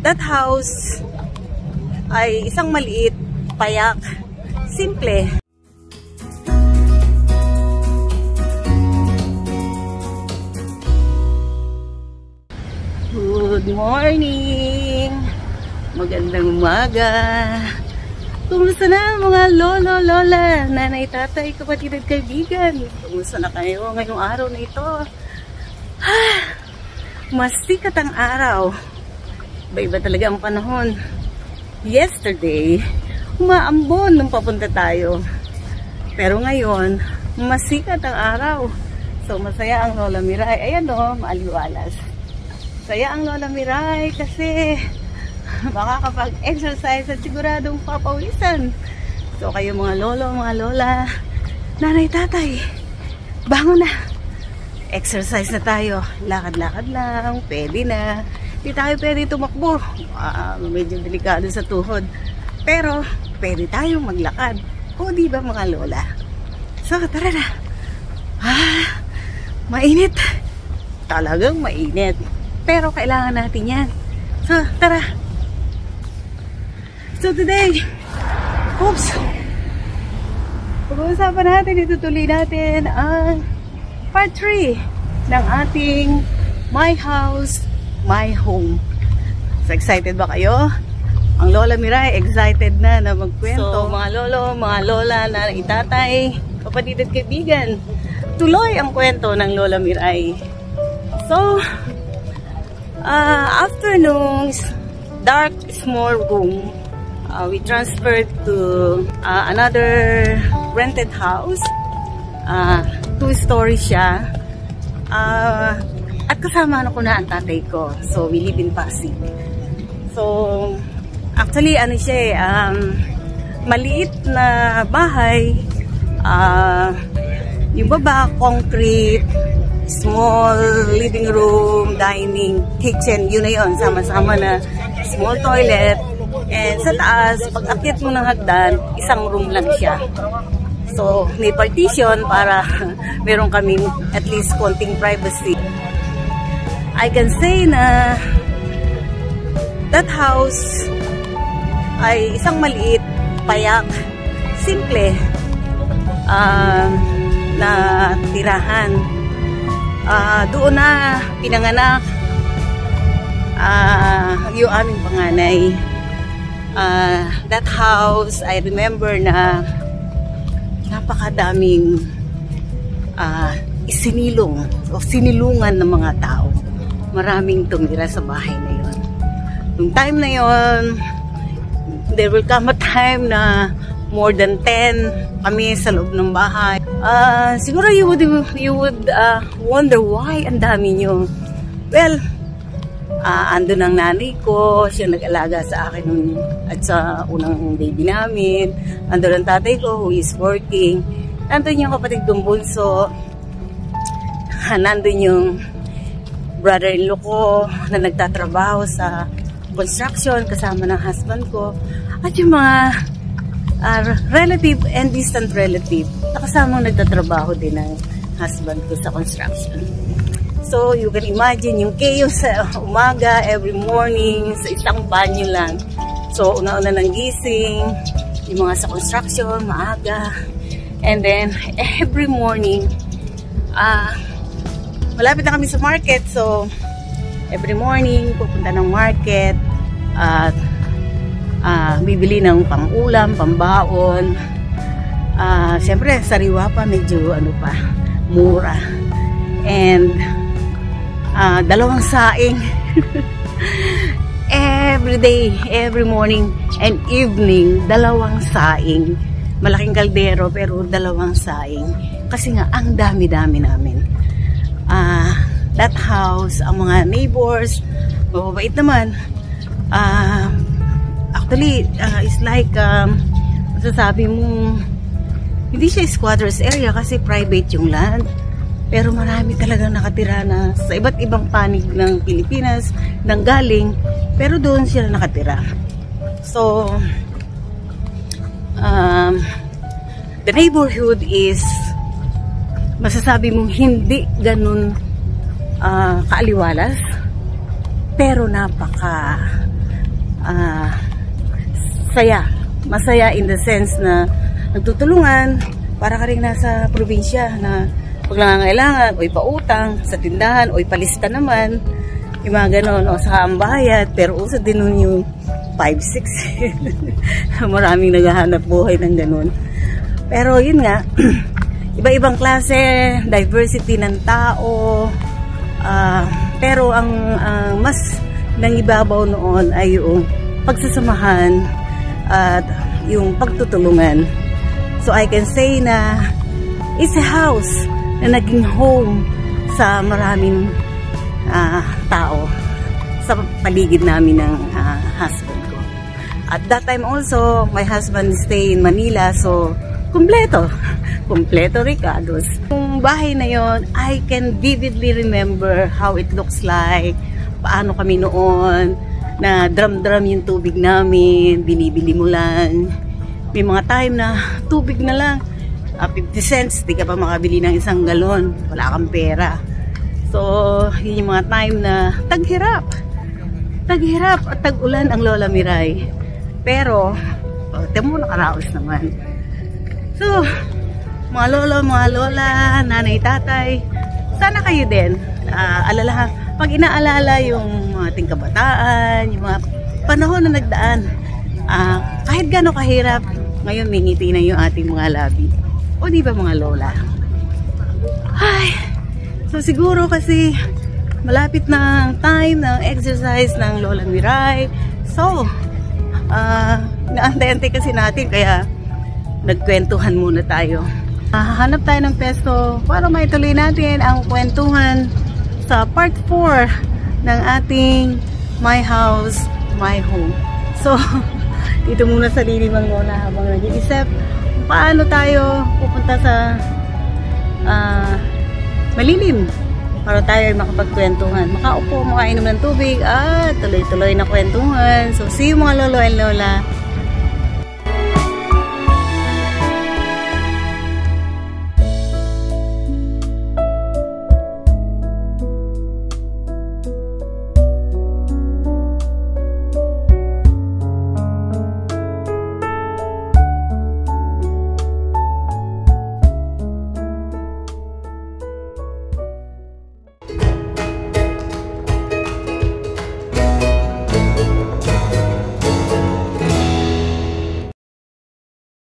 That house ay isang maliit, payak, simple. Good morning! Magandang umaga! Kumusta na mga lolo, lola, nanay, tatay, kapatid at kaibigan? Kumusta na kayo ngayong araw na ito? Masikat ang araw. Iba-iba talaga ang panahon. Yesterday, umaambon nung papunta tayo. Pero ngayon, masikat ang araw. So, masaya ang Lola Miray. Ayan o, maaliwalas. Saya ang Lola Miray kasi makakapag-exercise at siguradong papawisan. So, kayo mga lolo, mga lola, nanay, tatay, bangon na. Exercise na tayo. Lakad-lakad lang. Pwede na. Hindi tayo pwede tumakbo. Medyo delikado sa tuhod. Pero, pwede tayong maglakad. O, diba mga lola? So, tara na. Mainit. Talagang mainit. Pero, kailangan natin yan. So, tara. So, today, oops. Pag-uusapan natin, itutuloy natin ang part 3 ng ating My House, My Home. So, excited ba kayo? Ang Lola Miray, excited na magkwento. So, mga lolo, mga lola, nanay, tatay, kapatid at kaibigan, tuloy ang kwento ng Lola Miray. So, after nung dark, small room, we transferred to another rented house. 2-story siya. At kasama ko na ang tatay ko. So, we live in Pasig. So, actually, ano siya maliit na bahay. Yung baba, concrete, small living room, dining, kitchen, yun na yun. Sama-sama na small toilet. And sa taas, pag akyat mo ng hagdan, isang room lang siya. So, may partition para meron kaming at least konting privacy. I can say na that house ay isang maliit, payak, simple na tirahan. Doon na pinanganak yung aming panganay. That house, I remember na napakadaming isinilong o sinilungan ng mga tao. Maraming tumira sa bahay na yon. Nung time na yon, there will come a time na more than 10 kami sa loob ng bahay. Siguro you would wonder why ang dami nyo. Well, ando ng nanay ko, siya nag-alaga sa akin at sa unang baby namin. Ando ng tatay ko who is working. Nandun yung kapatid kong bunso. Nandun yung brother-in-law ko na nagtatrabaho sa construction kasama ng husband ko. At yung mga relative and distant relative na kasamang nagtatrabaho din ng husband ko sa construction. So, you can imagine yung chaos sa umaga, every morning, sa isang banyo lang. So, una-una ng gising, yung mga sa construction, maaga. And then, every morning, malapit na kami sa market. So, every morning, pupunta ng market at bibili ng pang-ulam, pambaon. Siyempre, sariwa pa, medyo mura. And, 2 saing. Every day, every morning and evening, 2 saing. Malaking kaldero pero 2 saing. Kasi nga, ang dami-dami namin. That house, ang mga neighbors, mababait naman. Actually, it's like, masasabi mo, hindi siya squatters area kasi private yung land. Pero marami talagang nakatira na sa iba't ibang panig ng Pilipinas, nang galing, pero doon sila nakatira. So, the neighborhood is, masasabi mong hindi ganun kaaliwalas, pero saya. Masaya in the sense na nagtutulungan, para ka rin nasa probinsya na pag nangangailangan, o ipautang sa tindahan, o ipalista naman, yung mga ganon, o saka ang bayad, pero uso din nun yung 5-6. Maraming naghahanap buhay ng ganon. Pero yun nga, iba-ibang klase, diversity ng tao, pero ang mas nangibabaw noon ay yung pagsasamahan at yung pagtutulungan. So I can say na it's a house na naging home sa maraming tao sa paligid namin ng husband ko. At that time also, my husband stay in Manila, so kumpleto Ricardo's. Yung bahay na yon, I can vividly remember how it looks like, paano kami noon, na drum-drum yung tubig namin, binibili mo lang. May mga time na tubig na lang, 50 cents, di ka pa makabili ng isang galon, wala kang pera. So, yun yung mga time na taghirap at tag-ulan ang Lola Miray. Pero, temo nakaraos naman. So, mga lola, nanay, tatay, sana kayo din, pag inaalala yung ating kabataan, yung mga panahon na nagdaan, kahit gano'ng kahirap, ngayon may ngiti na yung ating mga labi. O di ba mga lola? Ay, so siguro kasi malapit na ang time ng exercise ng Lola Miray. So, naantay-antay kasi natin, kaya nagkwentuhan muna tayo. Hahanap tayo ng pesto para maituloy natin ang kwentuhan sa part 4 ng ating My House, My Home. So, dito muna sa lilimang lola habang nag-iisip paano tayo pupunta sa malilim para tayo makapagkwentuhan, makaupo, makainom ng tubig at tuloy-tuloy na kwentuhan. So, see you mga lolo and lola.